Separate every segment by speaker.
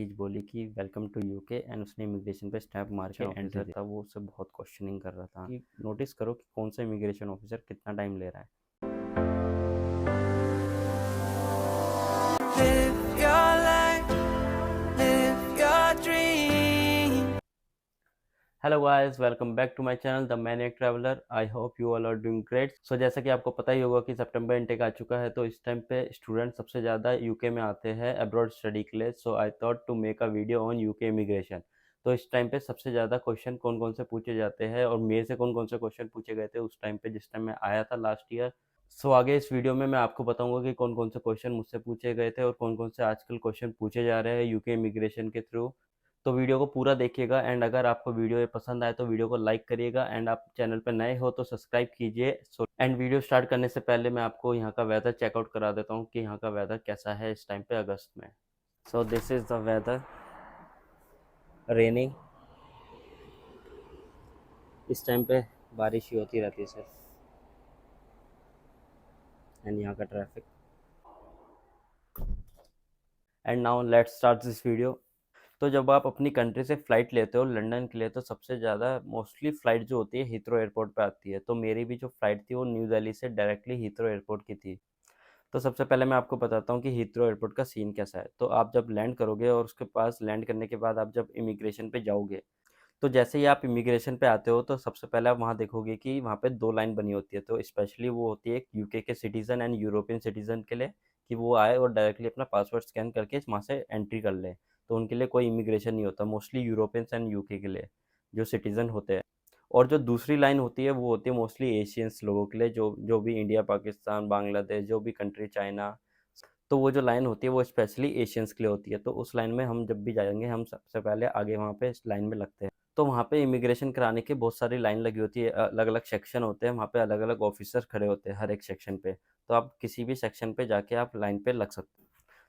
Speaker 1: चीज़ बोली कि welcome to UK and उसने इमिग्रेशन पे स्टैम्प मार के एंट्री दिया था। वो उससे बहुत क्वेश्चनिंग कर रहा था कि नोटिस करो कि कौन सा इमिग्रेशन ऑफिसर कितना टाइम ले रहा है।
Speaker 2: Live your life, live your dream.
Speaker 1: Hello guys, welcome back to my channel the maniac traveller. I hope you all are doing great. So जैसा कि आपको पता ही होगा कि सितंबर इनटेक आ चुका है, तो इस टाइम पे स्टूडेंट सबसे ज़्यादा यूके में आते हैं अब्रॉड स्टडी के लिए। So I thought to make a video on UK immigration. तो इस टाइम पे सबसे ज़्यादा क्वेश्चन कौन कौन से पूछे जाते हैं और मेरे से कौन कौन से क्वेश्चन पूछे गए थे उस टाइम पे जिस टाइम मैं आया था लास्ट ईयर। सो आगे इस वीडियो में मैं आपको बताऊंगा कि कौन कौन से क्वेश्चन मुझसे पूछे गए थे और कौन कौन से आजकल क्वेश्चन पूछे जा रहे हैं यूके इमिग्रेशन के थ्रू। तो वीडियो को पूरा देखिएगा एंड अगर आपको वीडियो ये पसंद आए तो वीडियो को लाइक करिएगा एंड आप चैनल पर नए हो तो सब्सक्राइब कीजिए। सो एंड वीडियो स्टार्ट करने से पहले मैं आपको यहाँ का वेदर चेकआउट करा देता हूँ कि यहाँ का वेदर कैसा है इस टाइम पे अगस्त में। So this is the weather, rainy. इस टाइम पे बारिश ही होती रहती है सिर्फ। एंड यहाँ का traffic. And now let's start this video. तो जब आप अपनी कंट्री से फ़्लाइट लेते हो लंदन के लिए तो सबसे ज़्यादा मोस्टली फ़्लाइट जो होती है हीथ्रो एयरपोर्ट पे आती है। तो मेरी भी जो फ़्लाइट थी वो न्यू दिल्ली से डायरेक्टली हीथ्रो एयरपोर्ट की थी। तो सबसे पहले मैं आपको बताता हूँ कि हीथ्रो एयरपोर्ट का सीन कैसा है। तो आप जब लैंड करोगे और उसके पास लैंड करने के बाद आप जब इमिग्रेशन पे जाओगे, तो जैसे ही आप इमिग्रेशन पे आते हो तो सबसे पहले आप वहाँ देखोगे कि वहाँ पे 2 लाइन बनी होती है। तो स्पेशली वो होती है एक यूके के सिटीज़न एंड यूरोपियन सिटीज़न के लिए कि वो आए और डायरेक्टली अपना पासपोर्ट स्कैन करके वहाँ से एंट्री कर लें। तो उनके लिए कोई इमिग्रेशन नहीं होता, मोस्टली यूरोपियंस एंड यूके के लिए जो सिटीज़न होते हैं। और जो दूसरी लाइन होती है वो होती है मोस्टली एशियंस लोगों के लिए, जो जो भी इंडिया, पाकिस्तान, बांग्लादेश, जो भी कंट्री, चाइना। तो वो जो लाइन होती है वो स्पेशली एशियंस के लिए होती है। तो उस लाइन में हम जब भी जाएंगे हम सबसे पहले आगे वहाँ पे इस लाइन में लगते हैं। तो वहाँ पे इमिग्रेशन कराने की बहुत सारी लाइन लगी होती है, अलग अलग सेक्शन होते हैं, वहाँ पे अलग अलग ऑफिसर खड़े होते हैं हर एक सेक्शन पे। तो आप किसी भी सेक्शन पे जाके आप लाइन पे लग सकते हो।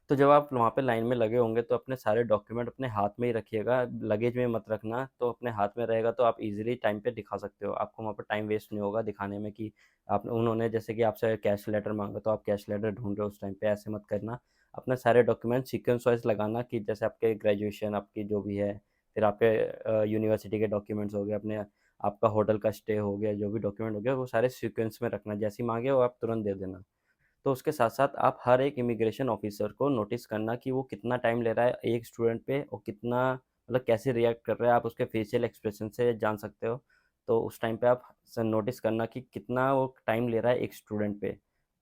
Speaker 1: तो जब आप वहाँ पे लाइन में लगे होंगे तो अपने सारे डॉक्यूमेंट अपने हाथ में ही रखिएगा, लगेज में मत रखना। तो अपने हाथ में रहेगा तो आप इजीली टाइम पे दिखा सकते हो, आपको वहाँ पे टाइम वेस्ट नहीं होगा दिखाने में कि आप उन्होंने जैसे कि आपसे कैश लेटर मांगा तो आप कैश लेटर ढूंढ रहे हो उस टाइम पे, ऐसे मत करना। अपने सारे डॉक्यूमेंट सीक्वेंस वाइज लगाना कि जैसे आपके ग्रेजुएशन आपकी जो भी है, फिर आपके यूनिवर्सिटी के डॉक्यूमेंट्स हो गए, अपने आपका होटल का स्टे हो गया, जो भी डॉक्यूमेंट हो गया वो सारे सीक्वेंस में रखना। जैसे ही मांगे वो आप तुरंत दे देना। तो उसके साथ साथ आप हर एक इमिग्रेशन ऑफिसर को नोटिस करना कि वो कितना टाइम ले रहा है एक स्टूडेंट पे और कितना मतलब कैसे रिएक्ट कर रहा है, आप उसके फेशियल एक्सप्रेशन से जान सकते हो। तो उस टाइम पे आप नोटिस करना कि कितना वो टाइम ले रहा है एक स्टूडेंट पे।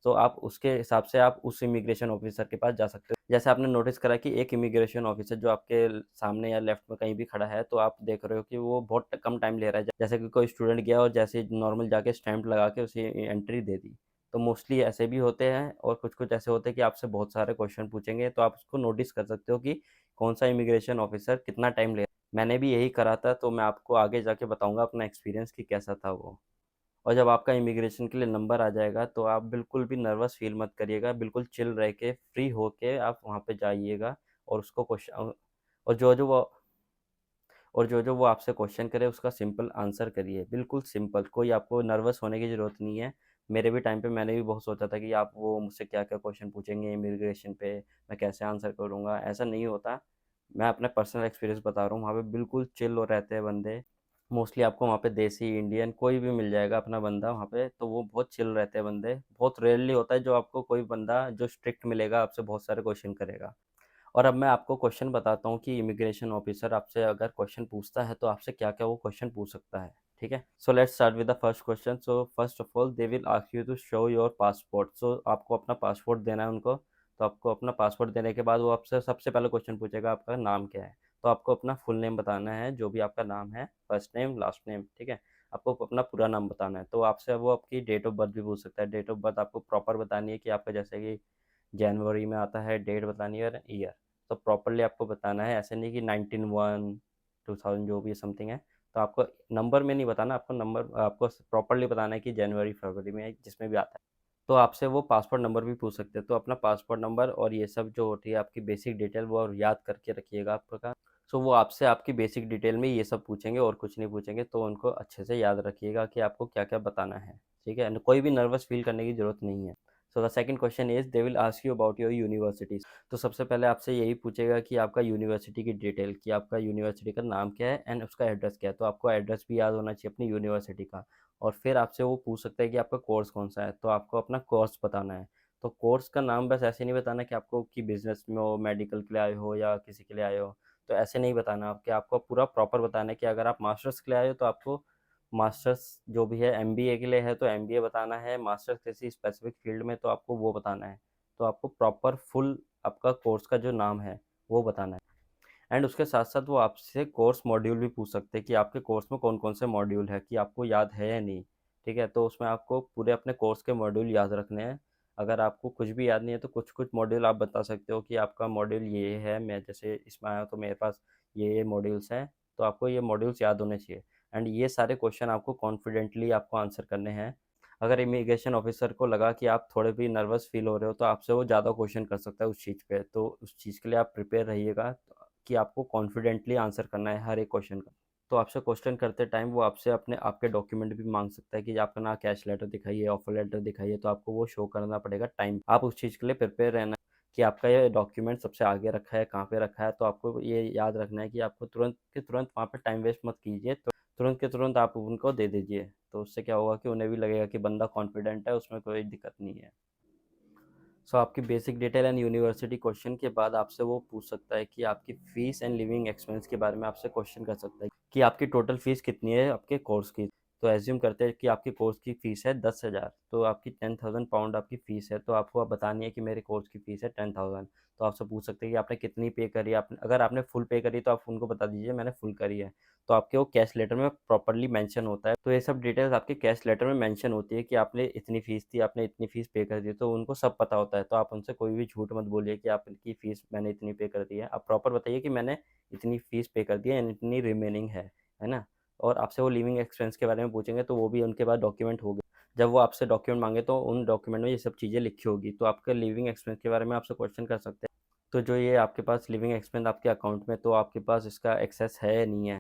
Speaker 1: तो आप उसके हिसाब से आप उस इमिग्रेशन ऑफिसर के पास जा सकते हो। जैसे आपने नोटिस करा कि एक इमिग्रेशन ऑफिसर जो आपके सामने या लेफ्ट में कहीं भी खड़ा है तो आप देख रहे हो कि वो बहुत कम टाइम ले रहा है। जैसे कि कोई स्टूडेंट गया और जैसे नॉर्मल जाके स्टैंप लगा के उसे एंट्री दे दी। तो मोस्टली ऐसे भी होते हैं और कुछ-कुछ ऐसे होते हैं कि आपसे बहुत सारे क्वेश्चन पूछेंगे, तो आप उसको नोटिस कर सकते हो कि कौन-सा इमिग्रेशन ऑफिसर कितना टाइम ले। मैंने भी यही करा था, तो मैं आपको आगे जाके बताऊँगा अपना एक्सपीरियंस कि कैसा था वो। और जब आपका इमिग्रेशन के लिए नंबर आ जाएगा, तो आप बिल्कुल भी नर्वस फ़ील मत करिएगा, बिल्कुल चिल रह के, फ्री होके आप वहाँ पे जाइएगा और उसको और जो-जो वो वो आपसे क्वेश्चन करे उसका सिंपल आंसर करिए, बिल्कुल सिंपल, कोई आपको नर्वस होने की ज़रूरत नहीं है। मेरे भी टाइम पे मैंने भी बहुत सोचा था कि आप वो मुझसे क्या-क्या क्वेश्चन पूछेंगे इमिग्रेशन पे, मैं कैसे आंसर करूँगा, ऐसा नहीं होता। मैं अपना पर्सनल एक्सपीरियंस बता रहा हूँ, वहाँ पे बिल्कुल चिल हो रहते हैं बंदे। मोस्टली आपको वहाँ पे देसी, इंडियन कोई भी मिल जाएगा अपना बंदा वहाँ पे, तो वो बहुत चिल रहते हैं बंदे। बहुत रेयरली होता है जो आपको कोई बंदा जो स्ट्रिक्ट मिलेगा, आपसे बहुत सारे क्वेश्चन करेगा। और अब मैं आपको क्वेश्चन बताता हूँ कि इमिग्रेशन ऑफिसर आपसे अगर क्वेश्चन पूछता है तो आपसे क्या क्या वो क्वेश्चन पूछ सकता है। ठीक है, so let's start with the first question. So first of all they will ask you to show your passport. So आपको अपना पासपोर्ट देना है उनको। तो आपको अपना पासपोर्ट देने के बाद वो आपसे सबसे पहले क्वेश्चन पूछेगा आपका नाम क्या है। तो आपको अपना फुल नेम बताना है, जो भी आपका नाम है, फर्स्ट नेम लास्ट नेम। ठीक है, आपको अपना पूरा नाम बताना है। तो आपसे वो आपकी डेट ऑफ बर्थ भी पूछ सकता है। डेट ऑफ बर्थ आपको प्रॉपर बतानी है कि आपका जैसे कि जनवरी में आता है, डेट बतानी है और ईयर। तो प्रॉपर्ली आपको बताना है, ऐसे नहीं कि 1901 2000 जो भी समथिंग है। तो आपको नंबर में नहीं बताना, आपको नंबर आपको प्रॉपर्ली बताना है कि जनवरी फरवरी में जिसमें भी आता है। तो आपसे वो पासपोर्ट नंबर भी पूछ सकते हैं। तो अपना पासपोर्ट नंबर और ये सब जो होती है आपकी बेसिक डिटेल वो और याद करके रखिएगा आपका। सो वो आपसे आपकी बेसिक डिटेल में ये सब पूछेंगे और कुछ नहीं पूछेंगे, तो उनको अच्छे से याद रखिएगा कि आपको क्या क्या बताना है। ठीक है, कोई भी नर्वस फील करने की ज़रूरत नहीं है। So the second question is they will ask you about your universities. तो सबसे पहले आपसे यही पूछेगा कि आपका यूनिवर्सिटी की डिटेल, कि आपका यूनिवर्सिटी का नाम क्या है एंड उसका एड्रेस क्या है। तो आपको एड्रेस भी याद होना चाहिए अपनी यूनिवर्सिटी का। और फिर आपसे वो पूछ सकता है कि आपका कोर्स कौन सा है, तो आपको अपना कोर्स बताना है। तो कोर्स का नाम बस ऐसे नहीं बताना कि आपको कि बिजनेस में हो, मेडिकल के लिए आए हो या किसी के लिए आए हो, तो ऐसे नहीं बताना। आपके आपको पूरा प्रॉपर बताना है कि अगर आप मास्टर्स के लिए आए हो तो आपको मास्टर्स जो भी है, एमबीए के लिए है तो एमबीए बताना है, मास्टर्स किसी स्पेसिफिक फील्ड में तो आपको वो बताना है। तो आपको प्रॉपर फुल आपका कोर्स का जो नाम है वो बताना है। एंड उसके साथ साथ वो आपसे कोर्स मॉड्यूल भी पूछ सकते हैं कि आपके कोर्स में कौन कौन से मॉड्यूल है, कि आपको याद है या नहीं। ठीक है, तो उसमें आपको पूरे अपने कोर्स के मॉड्यूल याद रखने हैं। अगर आपको कुछ भी याद नहीं है तो कुछ कुछ मॉड्यूल आप बता सकते हो कि आपका मॉड्यूल ये है, मैं जैसे इसमें आया हूँ तो मेरे पास ये मॉड्यूल्स हैं, तो आपको ये मॉड्यूल्स याद होने चाहिए। एंड ये सारे क्वेश्चन आपको कॉन्फिडेंटली आपको आंसर करने हैं। अगर इमिग्रेशन ऑफिसर को लगा कि आप थोड़े भी नर्वस फील हो रहे हो तो आपसे वो ज़्यादा क्वेश्चन कर सकता है उस चीज़ पे, तो उस चीज़ के लिए आप प्रिपेयर रहिएगा कि आपको कॉन्फिडेंटली आंसर करना है हर एक क्वेश्चन का। तो आपसे क्वेश्चन करते टाइम वो आपसे अपने आपके डॉक्यूमेंट भी मांग सकता है कि आपका ना कैश लेटर दिखाइए, ऑफर लेटर दिखाइए, तो आपको वो शो करना पड़ेगा टाइम। आप उस चीज़ के लिए प्रिपेयर रहना कि आपका ये डॉक्यूमेंट सबसे आगे रखा है, कहाँ पे रखा है। तो आपको ये याद रखना है कि आपको तुरंत के तुरंत वहाँ पे टाइम वेस्ट मत कीजिए, तो तुरंत के तुरंत आप उनको दे दीजिए। तो उससे क्या होगा कि उन्हें भी लगेगा कि बंदा कॉन्फिडेंट है, उसमें कोई दिक्कत नहीं है। सो आपकी basic detail and university question के बाद आपसे वो पूछ सकता है कि आपकी फ़ीस एंड लिविंग एक्सपेंस के बारे में आपसे क्वेश्चन कर सकता है कि आपकी टोटल फ़ीस कितनी है आपके कोर्स की। तो एज्यूम करते हैं कि आपकी कोर्स की फ़ीस है 10,000, तो आपकी 10,000 पाउंड आपकी फ़ीस है, तो आपको अब बतानी है कि मेरे कोर्स की फ़ीस है 10,000। तो आपसे पूछ सकते हैं कि आपने कितनी पे करी है। आपने अगर आपने फुल पे करी तो आप उनको बता दीजिए मैंने फुल करी है। तो आपके वो कैश लेटर में प्रॉपर्ली मेंशन होता है। तो ये सब डिटेल्स आपके कैश लेटर में मेंशन होती है कि आपने इतनी फ़ीस थी, आपने इतनी फ़ीस पे कर दी, तो उनको सब पता होता है। तो आप उनसे कोई भी झूठ मत बोलिए कि आपकी फ़ीस मैंने इतनी पे कर दी है। आप प्रॉपर बताइए कि मैंने इतनी फ़ीस पे कर दी है एंड इतनी रिमेनिंग है ना? और आपसे वो लिविंग एक्सपेंस के बारे में पूछेंगे तो वो भी उनके पास डॉक्यूमेंट होगे। जब वो आपसे डॉक्यूमेंट माँगे तो उन डॉक्यूमेंट में ये सब चीज़ें लिखी होगी। तो आपके लिविंग एक्सपेंस के बारे में आपसे क्वेश्चन कर सकते हैं। तो जो ये आपके पास लिविंग एक्सपेंस आपके अकाउंट में, तो आपके पास इसका एक्सेस है या नहीं है?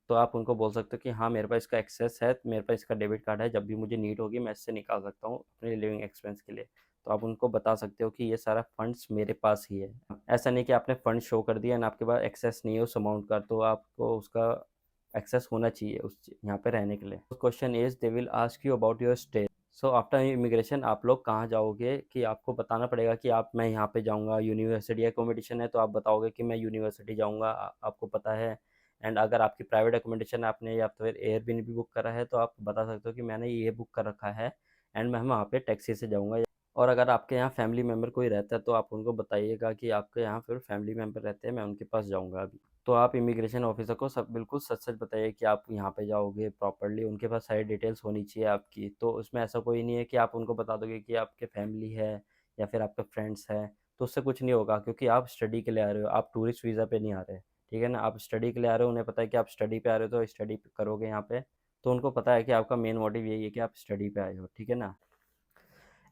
Speaker 1: तो आप उनको बोल सकते हो कि हाँ, मेरे पास इसका एक्सेस है, मेरे पास इसका डेबिट कार्ड है, जब भी मुझे नीड होगी मैं इससे निकाल सकता हूँ अपने लिविंग एक्सपेंस के लिए। तो आप उनको बता सकते हो कि ये सारा फंड्स मेरे पास ही है। ऐसा नहीं कि आपने फंड शो कर दिया एंड आपके पास एक्सेस नहीं है उस अमाउंट का, तो आपको उसका एक्सेस होना चाहिए उस यहाँ पे रहने के लिए। Question is they will ask you about your stay. So after immigration आप लोग कहाँ जाओगे, कि आपको बताना पड़ेगा कि आप मैं यहाँ पे जाऊँगा, यूनिवर्सिटी एकोमोडेशन है तो आप बताओगे कि मैं यूनिवर्सिटी जाऊँगा, आपको पता है। एंड अगर आपकी प्राइवेट एकोमोडेशन आपने या फिर एयरबीएनबी बुक करा है तो आप बता सकते हो कि मैंने ये बुक कर रखा है एंड मैं वहाँ पे टैक्सी से जाऊँगा। और अगर आपके यहाँ फैमिली मेम्बर कोई रहता है तो आप उनको बताइएगा कि आपके यहाँ फिर फैमिली मेम्बर रहते हैं, मैं उनके पास जाऊँगा अभी। तो आप इमिग्रेशन ऑफिसर को सब बिल्कुल सच-सच बताइए कि आप यहाँ पे जाओगे प्रॉपर्ली, उनके पास सारी डिटेल्स होनी चाहिए आपकी। तो उसमें ऐसा कोई नहीं है कि आप उनको बता दोगे कि आपके फैमिली है या फिर आपके फ्रेंड्स हैं, तो उससे कुछ नहीं होगा क्योंकि आप स्टडी के लिए आ रहे हो, आप टूरिस्ट वीज़ा पे नहीं आ रहे। ठीक है ना? आप स्टडी के लिए आ रहे हो, उन्हें पता है कि आप स्टडी पे आ रहे हो तो स्टडी करोगे यहाँ पे। तो उनको पता है कि आपका मेन मोटिव यही है कि आप स्टडी पे आए हो। ठीक है ना?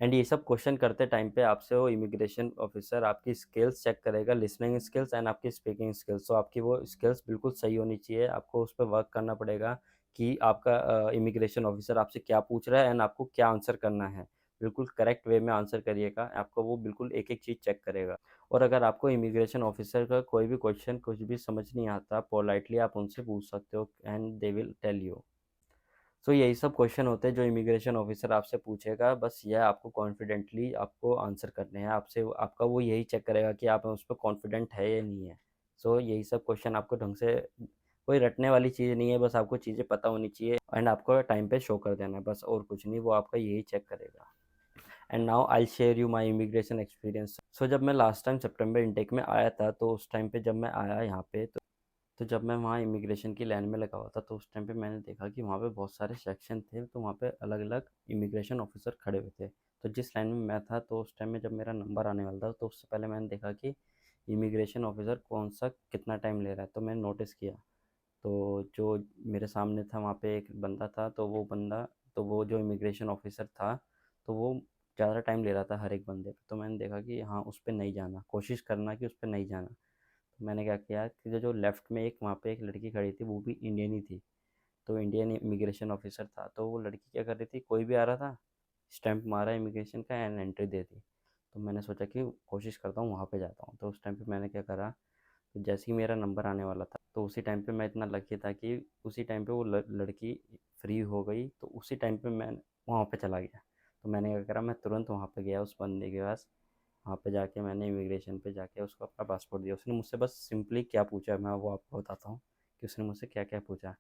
Speaker 1: एंड ये सब क्वेश्चन करते टाइम पे आपसे वो इमिग्रेशन ऑफिसर आपकी स्किल्स चेक करेगा, लिसनिंग स्किल्स एंड आपकी स्पीकिंग स्किल्स। तो आपकी वो स्किल्स बिल्कुल सही होनी चाहिए, आपको उस पर वर्क करना पड़ेगा कि आपका इमिग्रेशन ऑफिसर आपसे क्या पूछ रहा है एंड आपको क्या आंसर करना है। बिल्कुल करेक्ट वे में आंसर करिएगा, आपको वो बिल्कुल एक एक चीज़ चेक करेगा। और अगर आपको इमिग्रेशन ऑफिसर का कोई भी क्वेश्चन कुछ भी समझ नहीं आता, पोलाइटली आप उनसे पूछ सकते हो and they will tell you. So यही सब क्वेश्चन होते हैं जो इमिग्रेशन ऑफिसर आपसे पूछेगा, बस यह आपको कॉन्फिडेंटली आपको आंसर करने हैं। आपसे आपका वो यही चेक करेगा कि आप उस पर कॉन्फिडेंट है या नहीं है। सो यही सब क्वेश्चन आपको ढंग से, कोई रटने वाली चीज़ नहीं है, बस आपको चीज़ें पता होनी चाहिए एंड आपको टाइम पे शो कर देना है, बस और कुछ नहीं, वो आपका यही चेक करेगा। And now I share you my immigration experience. So जब मैं लास्ट टाइम सितंबर इनटेक में आया था, तो उस टाइम पे जब मैं आया यहाँ पे, तो जब मैं वहाँ इमिग्रेशन की लाइन में लगा हुआ था तो उस टाइम पे मैंने देखा कि वहाँ पे बहुत सारे सेक्शन थे, तो वहाँ पे अलग अलग इमिग्रेशन ऑफिसर खड़े हुए थे। तो जिस लाइन में मैं था तो उस टाइम में जब मेरा नंबर आने वाला था तो उससे पहले मैंने देखा कि इमिग्रेशन ऑफिसर कौन सा कितना टाइम ले रहा है, तो मैंने नोटिस किया। तो जो मेरे सामने था वहाँ पे एक बंदा था, तो वो जो इमिग्रेशन ऑफिसर था तो वो ज़्यादा टाइम ले रहा था हर एक बंदे पे। तो मैंने देखा कि हाँ, उस पर नहीं जाना, कोशिश करना कि उस पर नहीं जाना। तो मैंने क्या किया कि जो जो लेफ़्ट में एक वहाँ पे एक लड़की खड़ी थी, वो भी इंडियन ही थी। तो इंडियन इमिग्रेशन ऑफिसर था, तो वो लड़की क्या कर रही थी, कोई भी आ रहा था स्टैंप मारा इमिग्रेशन का एंड एंट्री दे दी। तो मैंने सोचा कि कोशिश करता हूँ वहाँ पे जाता हूँ। तो उस टाइम पे मैंने क्या करा, तो जैसे ही मेरा नंबर आने वाला था तो उसी टाइम पे मैं इतना लकी था कि उसी टाइम पे वो लड़की फ्री हो गई, तो उसी टाइम पे मैं वहाँ पे चला गया। तो मैंने क्या करा, मैं तुरंत वहाँ पे गया उस बंदे के पास। वहाँ पे जाके मैंने इमिग्रेशन पे जाके उसको अपना पासपोर्ट दिया। उसने मुझसे बस सिंपली क्या पूछा, मैं वो आपको बताता हूँ कि उसने मुझसे क्या क्या पूछा।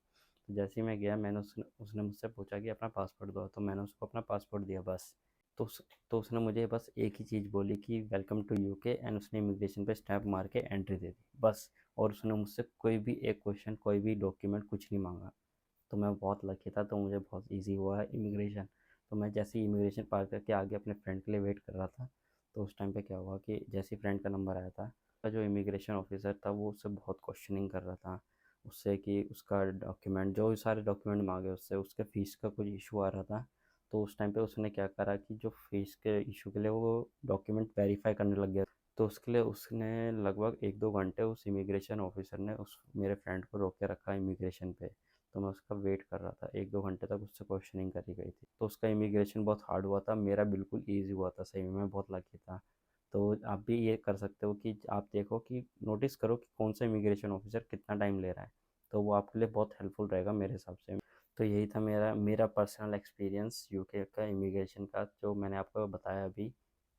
Speaker 1: तो जैसे ही मैं गया, मैंने उसने उसने मुझसे पूछा कि अपना पासपोर्ट दो, तो मैंने उसको अपना पासपोर्ट दिया बस। तो उसने मुझे बस एक ही चीज़ बोली कि वेलकम टू यूके, एंड उसने इमिग्रेशन पे स्टैंप मार के एंट्री दे दी बस। और उसने मुझसे कोई भी एक क्वेश्चन, कोई भी डॉक्यूमेंट कुछ नहीं मांगा। तो मैं बहुत लकी था, तो मुझे बहुत ईज़ी हुआ है इमिग्रेशन। तो मैं जैसे ही इमिग्रेशन पार करके आगे अपने फ्रेंड के लिए वेट कर रहा था, तो उस टाइम पे क्या हुआ कि जैसे ही फ्रेंड का नंबर आया था, तो जो इमिग्रेशन ऑफिसर था वो उससे बहुत क्वेश्चनिंग कर रहा था उससे कि उसका डॉक्यूमेंट, जो सारे डॉक्यूमेंट मांगे उससे, उसके फ़ीस का कुछ इशू आ रहा था। तो उस टाइम पे उसने क्या करा कि जो फ़ीस के इशू के लिए वो डॉक्यूमेंट वेरीफाई करने लग गया। तो उसके लिए उसने लगभग 1-2 घंटे उस इमिग्रेशन ऑफिसर ने उस मेरे फ्रेंड को रोक के रखा इमिग्रेशन पे। तो मैं उसका वेट कर रहा था, 1-2 घंटे तक उससे क्वेश्चनिंग करी गई थी। तो उसका इमिग्रेशन बहुत हार्ड हुआ था, मेरा बिल्कुल ईज़ी हुआ था, सही में मैं बहुत लकी था। तो आप भी ये कर सकते हो कि आप देखो कि नोटिस करो कि कौन सा इमिग्रेशन ऑफिसर कितना टाइम ले रहा है, तो वो आपके लिए बहुत हेल्पफुल रहेगा मेरे हिसाब से। तो यही था मेरा मेरा पर्सनल एक्सपीरियंस यूके का इमिग्रेशन का, जो मैंने आपको बताया अभी।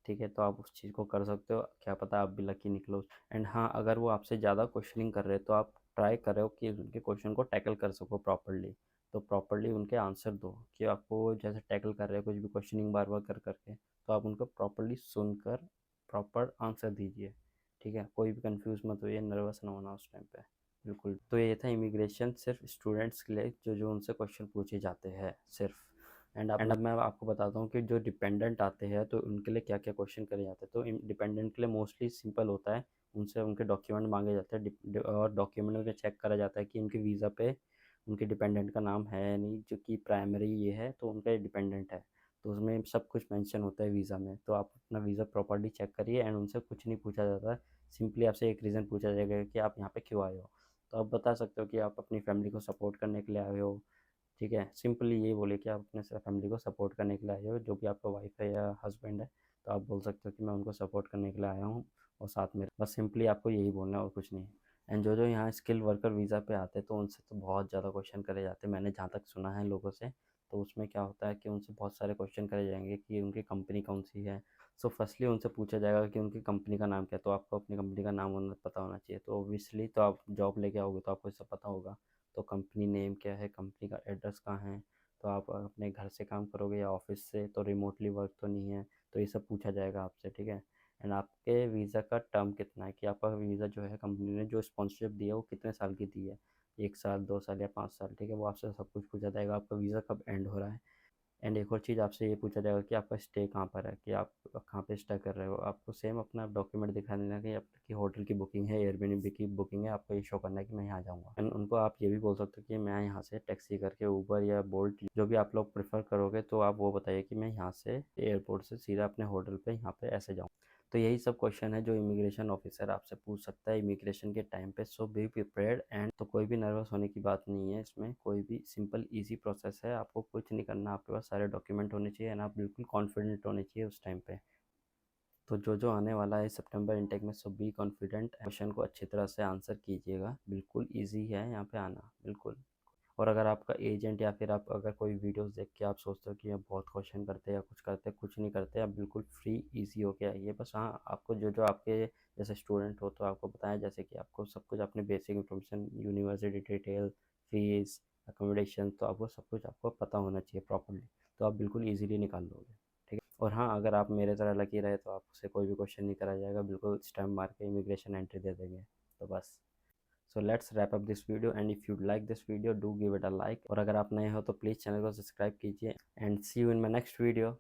Speaker 1: ठीक है, तो आप उस चीज़ को कर सकते हो, क्या पता आप भी लकी निकलो। एंड हाँ, अगर वो आपसे ज़्यादा क्वेश्चनिंग कर रहे हैं तो आप ट्राई करो कि उनके क्वेश्चन को टैकल कर सको प्रॉपरली। तो प्रॉपरली उनके आंसर दो, कि आपको जैसे टैकल कर रहे हैं कुछ भी क्वेश्चनिंग बार बार कर करके, तो आप उनको प्रॉपरली सुनकर प्रॉपर आंसर दीजिए। ठीक है, कोई भी कंफ्यूज मत होइए, नर्वस ना होना उस टाइम पे। बिल्कुल। तो ये था इमिग्रेशन सिर्फ स्टूडेंट्स के लिए, जो जो उनसे क्वेश्चन पूछे जाते हैं सिर्फ। एंड अब मैं आपको बताता हूँ कि जो डिपेंडेंट आते हैं तो उनके लिए क्या क्या क्वेश्चन करे जाते हैं। तो डिपेंडेंट के लिए मोस्टली सिंपल होता है, उनसे उनके डॉक्यूमेंट मांगे जाते हैं, और डॉक्यूमेंट में चेक करा जाता है कि उनके वीज़ा पे उनके डिपेंडेंट का नाम है या नहीं। जो कि प्राइमरी ये है तो उनका डिपेंडेंट है, तो उसमें सब कुछ मेंशन होता है वीज़ा में। तो आप अपना वीज़ा प्रॉपर्ली चेक करिए, एंड उनसे कुछ नहीं पूछा जाता है। सिंपली आपसे एक रीज़न पूछा जाएगा कि आप यहाँ पे क्यों आए हो। तो आप बता सकते हो कि आप अपनी फैमिली को सपोर्ट करने के लिए आए हो। ठीक है, सिंपली ये बोलिए कि आप अपने फैमिली को सपोर्ट करने के लिए आए हो, जो भी आपका वाइफ है या हस्बैंड है। तो आप बोल सकते हो कि मैं उनको सपोर्ट करने के लिए आया हूँ, और साथ में बस सिंपली आपको यही बोलना है और कुछ नहीं। एंड जो जो यहाँ स्किल वर्कर वीज़ा पे आते हैं तो उनसे तो बहुत ज़्यादा क्वेश्चन करे जाते हैं, मैंने जहाँ तक सुना है लोगों से। तो उसमें क्या होता है कि उनसे बहुत सारे क्वेश्चन करे जाएंगे कि उनकी कंपनी कौन सी है। सो फर्स्टली उनसे पूछा जाएगा कि उनकी कंपनी का नाम क्या है, तो आपको अपनी कंपनी का नाम पता होना चाहिए। तो ऑब्वियसली तो आप जॉब लेके आओगे तो आपको सब पता होगा। तो कंपनी नेम क्या है, कंपनी का एड्रेस कहाँ है, तो आप अपने घर से काम करोगे या ऑफिस से, तो रिमोटली वर्क तो नहीं है। तो ये सब पूछा जाएगा आपसे। ठीक है, एंड आपके वीज़ा का टर्म कितना है, कि आपका वीज़ा जो है कंपनी ने जो स्पॉन्सरशिप दी है वो कितने साल की दी है, 1 साल, 2 साल या 5 साल। ठीक है, वो आपसे सब कुछ पूछा जाएगा। आपका वीज़ा कब एंड हो रहा है। एंड एक और चीज़ आपसे ये पूछा जाएगा कि आपका स्टे कहाँ पर है, कि आप कहाँ पे स्टे कर रहे हो। आपको सेम अपना डॉक्यूमेंट दिखा देना कि आपकी होटल की बुकिंग है, एयरबीएनबी की बुकिंग है, आपको ये शो करना है कि मैं यहाँ जाऊँगा। एंड उनको आप ये भी बोल सकते हो कि मैं यहाँ से टैक्सी करके ऊबर या बोल्ट, जो भी आप लोग प्रेफर करोगे, तो आप वो बताइए कि मैं यहाँ से एयरपोर्ट से सीधा अपने होटल पे यहाँ पे ऐसे जाऊँ। तो यही सब क्वेश्चन है जो इमिग्रेशन ऑफिसर आपसे पूछ सकता है इमिग्रेशन के टाइम पे। सो बी प्रिपेयर्ड, एंड तो कोई भी नर्वस होने की बात नहीं है इसमें, कोई भी सिंपल इजी प्रोसेस है। आपको कुछ नहीं करना, आपके पास सारे डॉक्यूमेंट होने चाहिए, एंड आप बिल्कुल कॉन्फिडेंट होने चाहिए उस टाइम पे। तो जो जो आने वाला है सितंबर इनटेक में, सो बी कॉन्फिडेंट, क्वेश्चन को अच्छी तरह से आंसर कीजिएगा। बिल्कुल ईजी है यहाँ पे आना, बिल्कुल। और अगर आपका एजेंट या फिर आप अगर कोई वीडियोस देख के आप सोचते हो कि ये बहुत क्वेश्चन करते हैं या कुछ करते हैं, कुछ नहीं करते, आप बिल्कुल फ्री इजी होके आइए। बस हाँ, आपको जो जो आपके जैसे स्टूडेंट हो तो आपको बताया जैसे कि आपको सब कुछ अपने basic information, university detail, fees, accommodation, तो आपको सब कुछ आपको पता होना चाहिए प्रॉपरली। तो आप बिल्कुल ईजीली निकाल लोगे। ठीक है, और हाँ, अगर आप मेरे तरह लकी रहे तो आपसे कोई भी क्वेश्चन नहीं करा जाएगा, बिल्कुल स्टैम्प मार के इमिग्रेशन एंट्री दे देंगे। तो बस, so let's wrap up this video, and if you like this video do give it a like, और अगर आप नए हो तो प्लीज़ चैनल को सब्सक्राइब कीजिए, and see you in my next video.